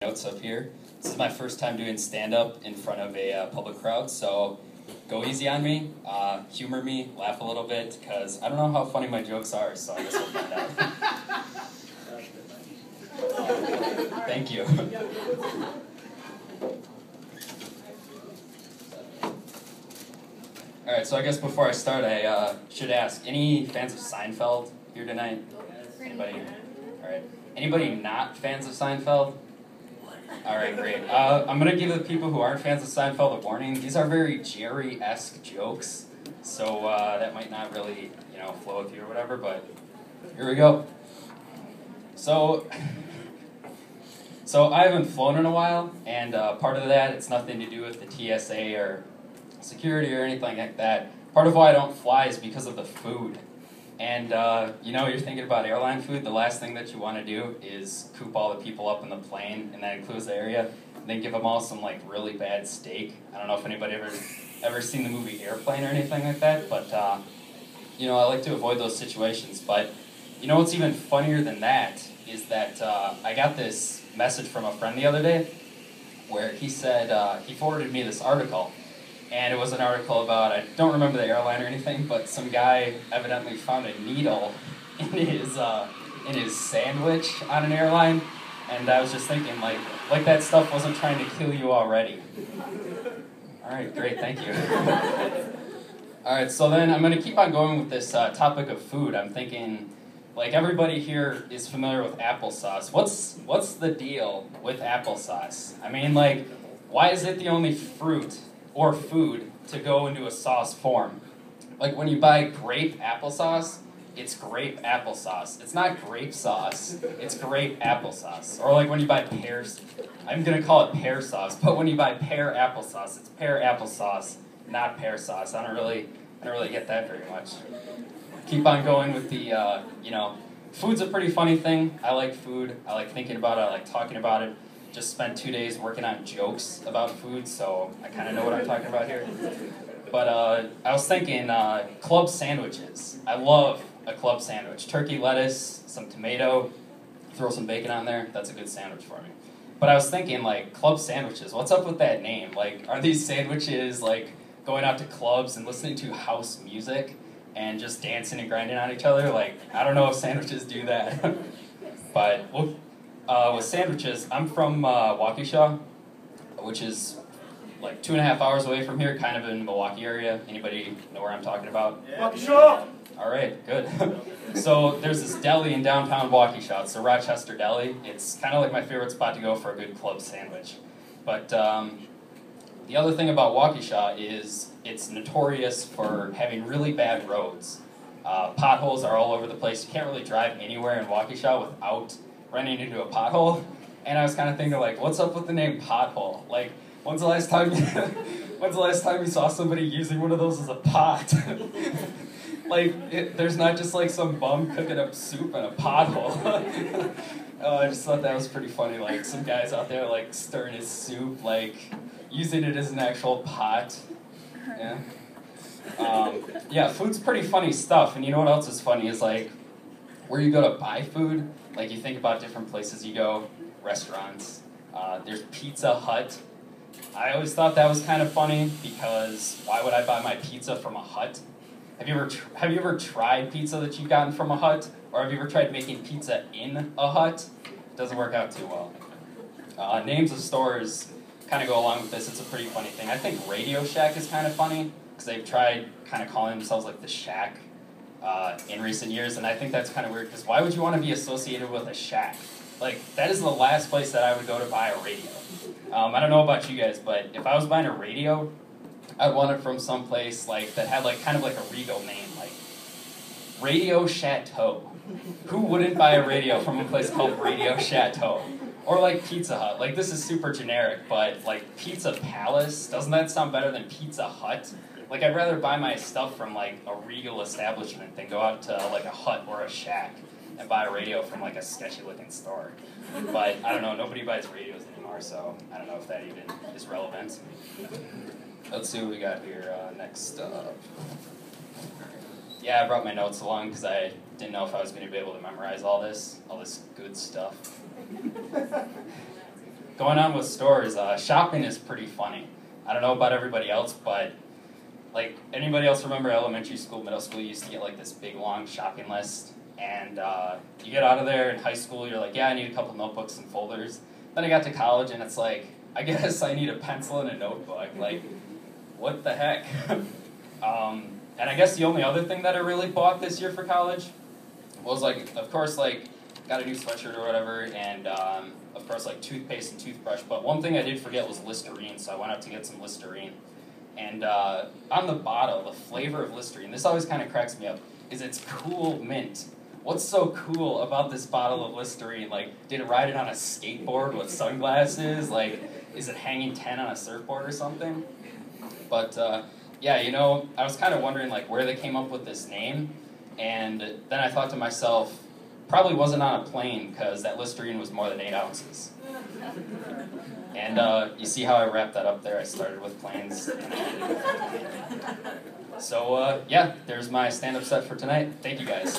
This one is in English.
Notes up here. This is my first time doing stand-up in front of a public crowd, so go easy on me, humor me, laugh a little bit, because I don't know how funny my jokes are, so I guess we'll find out. Thank you. Alright, so I guess before I start, I should ask, any fans of Seinfeld here tonight? Anybody? Alright. Anybody not fans of Seinfeld? Alright, great. I'm going to give the people who aren't fans of Seinfeld a warning. These are very Jerry-esque jokes, so that might not really, flow with you or whatever, but here we go. So I haven't flown in a while, and part of that, it's nothing to do with the TSA or security or anything like that. Part of why I don't fly is because of the food. And, you're thinking about airline food, the last thing that you want to do is coop all the people up in the plane, and that includes the area, and then give them all some, really bad steak. I don't know if anybody ever seen the movie Airplane or anything like that, but, I like to avoid those situations. But, what's even funnier than that is that I got this message from a friend the other day where he said, he forwarded me this article. And it was an article about, I don't remember the airline or anything, but some guy evidently found a needle in his sandwich on an airline. And I was just thinking, like that stuff wasn't trying to kill you already. All right, great, thank you. All right, so then I'm going to keep on going with this topic of food. I'm thinking, everybody here is familiar with applesauce. What's the deal with applesauce? I mean, why is it the only fruit or food to go into a sauce form? When you buy grape applesauce, it's grape applesauce. It's not grape sauce, it's grape applesauce. Or when you buy pears, I'm gonna call it pear sauce, but when you buy pear applesauce, it's pear applesauce, not pear sauce. I don't really get that very much. Keep on going with the, food's a pretty funny thing. I like food, I like thinking about it, I like talking about it. Just spent 2 days working on jokes about food, so I kind of know what I'm talking about here. But I was thinking club sandwiches. I love a club sandwich. Turkey, lettuce, some tomato, throw some bacon on there. That's a good sandwich for me. But I was thinking, club sandwiches. What's up with that name? Are these sandwiches, going out to clubs and listening to house music and just dancing and grinding on each other? I don't know if sandwiches do that. But with sandwiches, I'm from Waukesha, which is 2.5 hours away from here, kind of in the Milwaukee area. Anybody know where I'm talking about? Yeah. Waukesha! All right, good. So there's this deli in downtown Waukesha. It's the Rochester Deli. It's kind of my favorite spot to go for a good club sandwich. But the other thing about Waukesha is it's notorious for having really bad roads. Potholes are all over the place. You can't really drive anywhere in Waukesha without running into a pothole, and I was kind of thinking, what's up with the name pothole? When's the last time you saw somebody using one of those as a pot? There's not just some bum cooking up soup in a pothole. Oh, I just thought that was pretty funny. Some guys out there stirring his soup, using it as an actual pot. Yeah. Yeah, food's pretty funny stuff, and you know what else is funny is where you go to buy food. You think about different places you go, restaurants. There's Pizza Hut. I always thought that was kind of funny because why would I buy my pizza from a hut? Have you ever tried pizza that you've gotten from a hut, or have you ever tried making pizza in a hut? It doesn't work out too well. Names of stores kind of go along with this. It's a pretty funny thing. I think Radio Shack is kind of funny because they've tried kind of calling themselves the Shack in recent years, and I think that's kind of weird, because why would you want to be associated with a shack? That is the last place that I would go to buy a radio. I don't know about you guys, but if I was buying a radio, I'd want it from some place that had kind of a regal name, Radio Chateau. Who wouldn't buy a radio from a place called Radio Chateau? Or Pizza Hut. This is super generic, but Pizza Palace, doesn't that sound better than Pizza Hut? I'd rather buy my stuff from, a regal establishment than go out to, a hut or a shack and buy a radio from, a sketchy-looking store. But, I don't know, nobody buys radios anymore, so I don't know if that even is relevant. Let's see what we got here next up. Yeah, I brought my notes along because I didn't know if I was going to be able to memorize all this good stuff. going on with stores, shopping is pretty funny. I don't know about everybody else, but like, anybody else remember elementary school, middle school, you used to get like this big long shopping list, and you get out of there in high school, you're like, yeah, I need a couple notebooks and folders. Then I got to college, and it's like, I guess I need a pencil and a notebook. Like, what the heck? And I guess the only other thing that I really bought this year for college was, like, of course, like, got a new sweatshirt or whatever, and of course, like, toothpaste and toothbrush. But one thing I did forget was Listerine, so I went out to get some Listerine. And on the bottle, the flavor of Listerine, this always kind of cracks me up, is it's cool mint. What's so cool about this bottle of Listerine? Like, did it ride it on a skateboard with sunglasses? Like, is it hanging 10 on a surfboard or something? But, yeah, you know, I was kind of wondering, like, where they came up with this name. And then I thought to myself, probably wasn't on a plane, because that Listerine was more than 8 ounces. And you see how I wrapped that up there? I started with planes. So, yeah, there's my stand-up set for tonight. Thank you, guys.